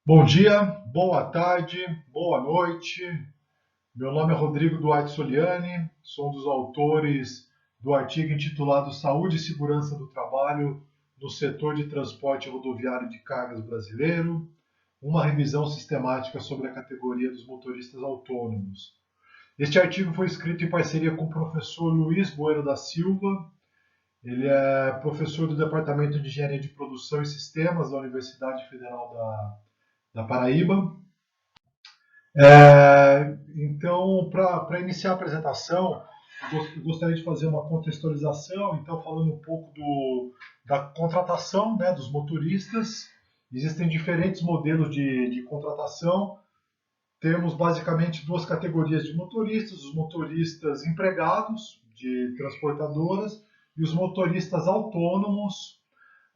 Bom dia, boa tarde, boa noite. Meu nome é Rodrigo Duarte Soliani, sou um dos autores do artigo intitulado Saúde e Segurança do Trabalho no Setor de Transporte Rodoviário de Cargas Brasileiro, uma revisão sistemática sobre a categoria dos motoristas autônomos. Este artigo foi escrito em parceria com o professor Luiz Bueno da Silva. Ele é professor do Departamento de Engenharia de Produção e Sistemas da Universidade Federal da Paraíba. Então, para iniciar a apresentação, eu gostaria de fazer uma contextualização, então falando um pouco da contratação, né, dos motoristas. Existem diferentes modelos de contratação. Temos basicamente duas categorias de motoristas: os motoristas empregados de transportadoras e os motoristas autônomos.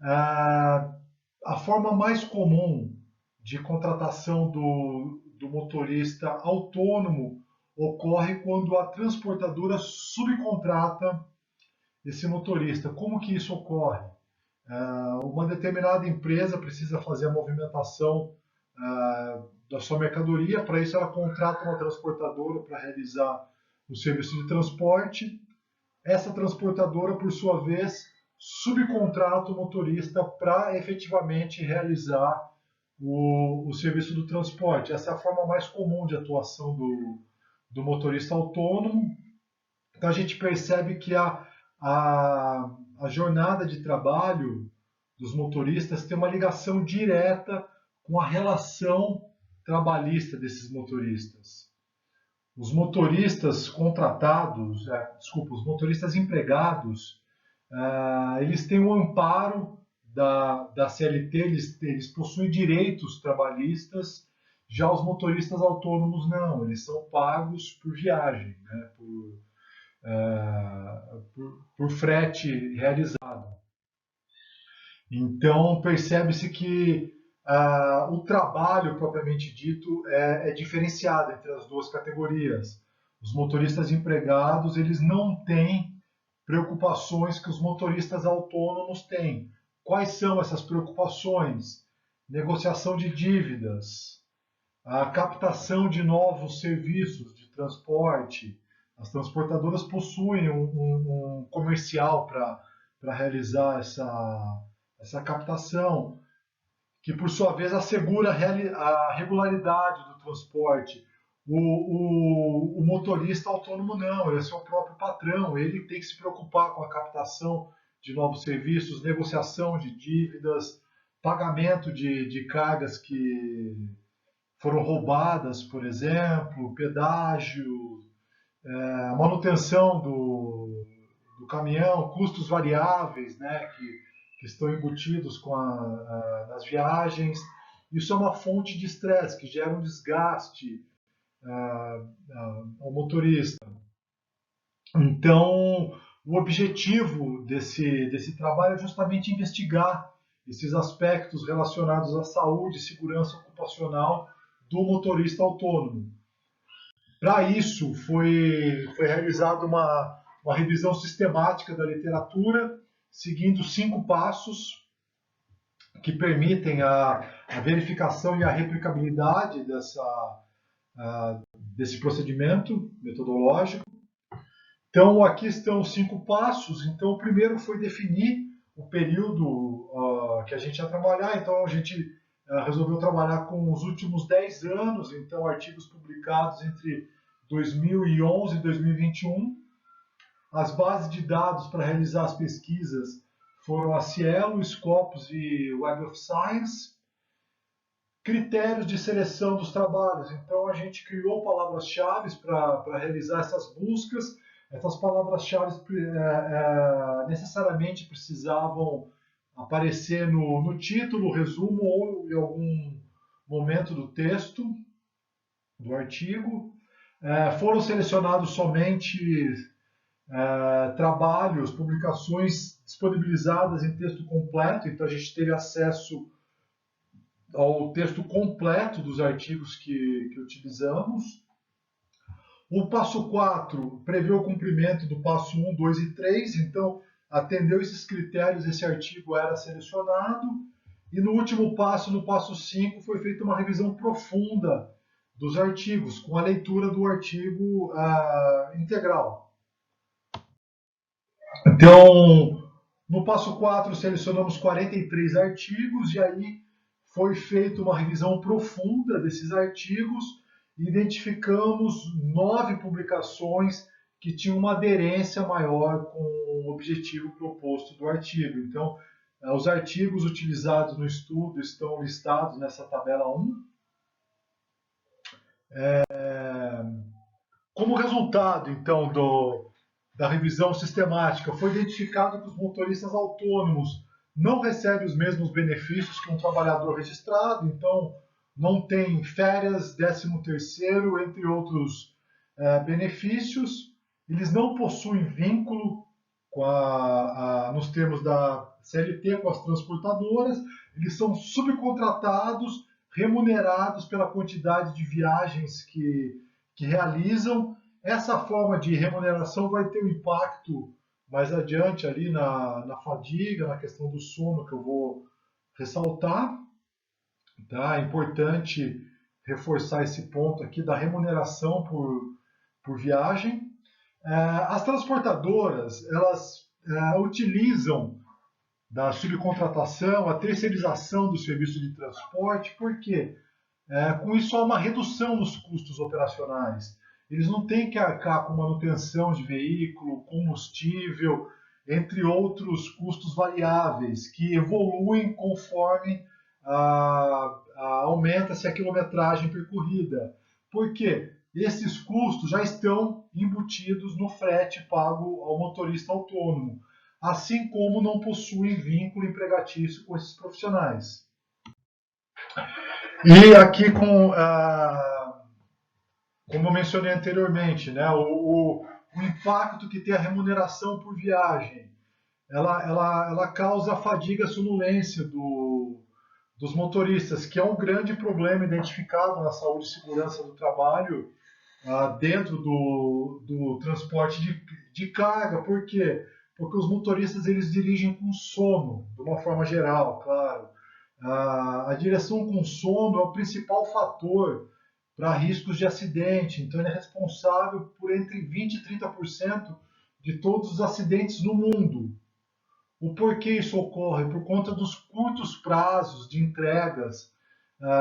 A forma mais comum de contratação do motorista autônomo ocorre quando a transportadora subcontrata esse motorista. Como que isso ocorre? Uma determinada empresa precisa fazer a movimentação da sua mercadoria, para isso ela contrata uma transportadora para realizar o serviço de transporte. Essa transportadora, por sua vez, subcontrata o motorista para efetivamente realizar o serviço do transporte. Essa é a forma mais comum de atuação do motorista autônomo. Então a gente percebe que a jornada de trabalho dos motoristas tem uma ligação direta com a relação trabalhista desses motoristas. Os motoristas contratados, os motoristas empregados, eles têm um amparo da CLT, eles possuem direitos trabalhistas. Já os motoristas autônomos não, eles são pagos por viagem, né, por frete realizado. Então percebe-se que o trabalho propriamente dito é diferenciado entre as duas categorias. Os motoristas empregados, eles não têm preocupações que os motoristas autônomos têm. Quais são essas preocupações? Negociação de dívidas, a captação de novos serviços de transporte. As transportadoras possuem um comercial para realizar essa captação, que por sua vez assegura a regularidade do transporte. O motorista autônomo não, ele é seu próprio patrão, ele tem que se preocupar com a captação de novos serviços, negociação de dívidas, pagamento de cargas que foram roubadas, por exemplo, pedágio, manutenção do caminhão, custos variáveis, né, que estão embutidos nas viagens. Isso é uma fonte de estresse que gera um desgaste ao motorista. Então, o objetivo desse trabalho é justamente investigar esses aspectos relacionados à saúde e segurança ocupacional do motorista autônomo. Para isso, foi realizada uma revisão sistemática da literatura, seguindo 5 passos que permitem a verificação e a replicabilidade desse procedimento metodológico. Então, aqui estão os 5 passos. Então, o primeiro foi definir o período que a gente ia trabalhar. Então, a gente resolveu trabalhar com os últimos 10 anos, então artigos publicados entre 2011 e 2021. As bases de dados para realizar as pesquisas foram a Cielo, Scopus e Web of Science. Critérios de seleção dos trabalhos. Então, a gente criou palavras-chave para realizar essas buscas. Essas palavras-chave necessariamente precisavam aparecer no título, resumo ou em algum momento do texto do artigo. Foram selecionados somente trabalhos, publicações disponibilizadas em texto completo, então a gente teve acesso ao texto completo dos artigos que utilizamos. O passo 4 prevê o cumprimento do passo 1, 2 e 3, então atendeu esses critérios, esse artigo era selecionado. E no último passo, no passo 5, foi feita uma revisão profunda dos artigos, com a leitura do artigo integral. Então, no passo 4, selecionamos 43 artigos e aí foi feita uma revisão profunda desses artigos e identificamos 9 publicações que tinham uma aderência maior com o objetivo proposto do artigo. Então, os artigos utilizados no estudo estão listados nessa tabela 1. Como resultado, então, da revisão sistemática, foi identificado que os motoristas autônomos não recebem os mesmos benefícios que um trabalhador registrado, então não tem férias, 13º, entre outros benefícios. Eles não possuem vínculo nos termos da CLT com as transportadoras, eles são subcontratados, remunerados pela quantidade de viagens que realizam. Essa forma de remuneração vai ter um impacto mais adiante ali na fadiga, na questão do sono, que eu vou ressaltar. Tá? É importante reforçar esse ponto aqui da remuneração por viagem. As transportadoras, elas utilizam da subcontratação, a terceirização do serviço de transporte, porque com isso há uma redução nos custos operacionais. Eles não têm que arcar com manutenção de veículo, combustível, entre outros custos variáveis, que evoluem conforme aumenta-se a quilometragem percorrida. Por quê? Esses custos já estão embutidos no frete pago ao motorista autônomo, assim como não possuem vínculo empregatício com esses profissionais. E aqui, como eu mencionei anteriormente, né, o impacto que tem a remuneração por viagem, ela causa a fadiga, a sonolência dos motoristas, que é um grande problema identificado na saúde e segurança do trabalho dentro do transporte de carga. Por quê? Porque os motoristas eles dirigem com sono, de uma forma geral, claro. A direção com sono é o principal fator para riscos de acidente, então ele é responsável por entre 20% e 30% de todos os acidentes no mundo. O porquê isso ocorre? Por conta dos curtos prazos de entregas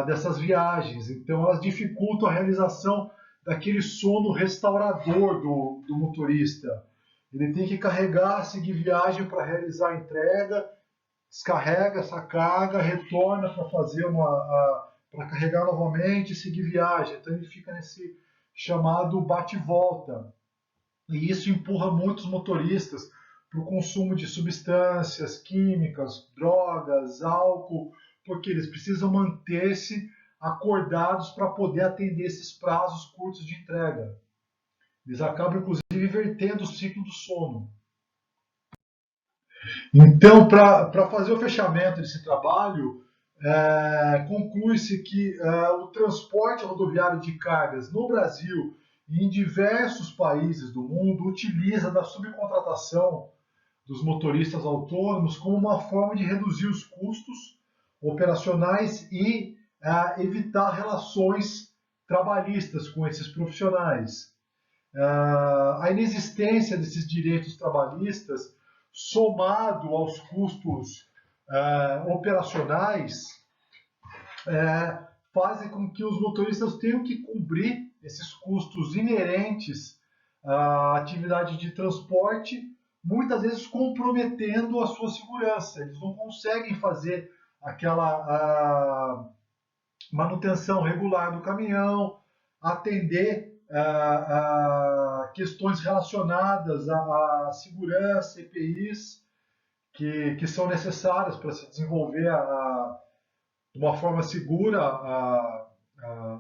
dessas viagens. Então, elas dificultam a realização daquele sono restaurador do motorista. Ele tem que carregar, seguir viagem para realizar a entrega, descarrega essa carga, retorna para fazer para carregar novamente e seguir viagem. Então, ele fica nesse chamado bate-volta. E isso empurra muitos motoristas para o consumo de substâncias químicas, drogas, álcool, porque eles precisam manter-se acordados para poder atender esses prazos curtos de entrega. Eles acabam, inclusive, invertendo o ciclo do sono. Então, para fazer o fechamento desse trabalho, conclui-se que o transporte rodoviário de cargas no Brasil e em diversos países do mundo utiliza da subcontratação dos motoristas autônomos como uma forma de reduzir os custos operacionais e evitar relações trabalhistas com esses profissionais. A inexistência desses direitos trabalhistas, somado aos custos operacionais, fazem com que os motoristas tenham que cobrir esses custos inerentes à atividade de transporte, muitas vezes comprometendo a sua segurança. Eles não conseguem fazer aquela manutenção regular do caminhão, atender questões relacionadas à segurança, EPIs, que são necessárias para se desenvolver de uma forma segura a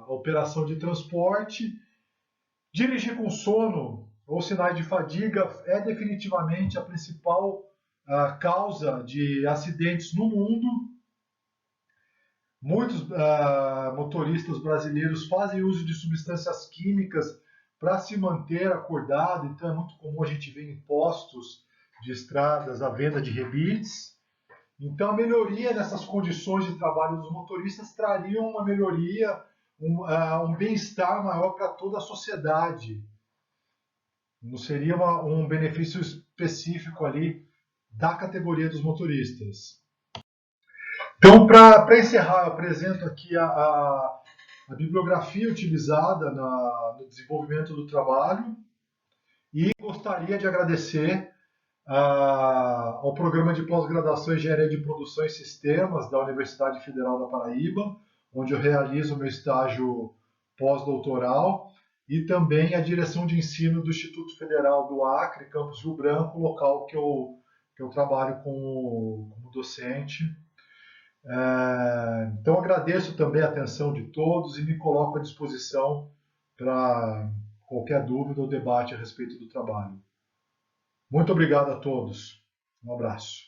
operação de transporte. Dirigir com sono ou sinais de fadiga é definitivamente a principal causa de acidentes no mundo. Muitos motoristas brasileiros fazem uso de substâncias químicas para se manter acordado, então é muito comum a gente ver em postos de estradas a venda de rebites. Então, a melhoria nessas condições de trabalho dos motoristas traria uma melhoria, um bem-estar maior para toda a sociedade. Não seria um benefício específico ali da categoria dos motoristas. Então, para encerrar, eu apresento aqui a bibliografia utilizada no desenvolvimento do trabalho e gostaria de agradecer ao programa de pós-graduação em Engenharia de Produção e Sistemas da Universidade Federal da Paraíba, onde eu realizo meu estágio pós-doutoral, e também a direção de ensino do Instituto Federal do Acre, Campus Rio Branco, local que eu trabalho como docente. Então agradeço também a atenção de todos e me coloco à disposição para qualquer dúvida ou debate a respeito do trabalho. Muito obrigado a todos. Um abraço.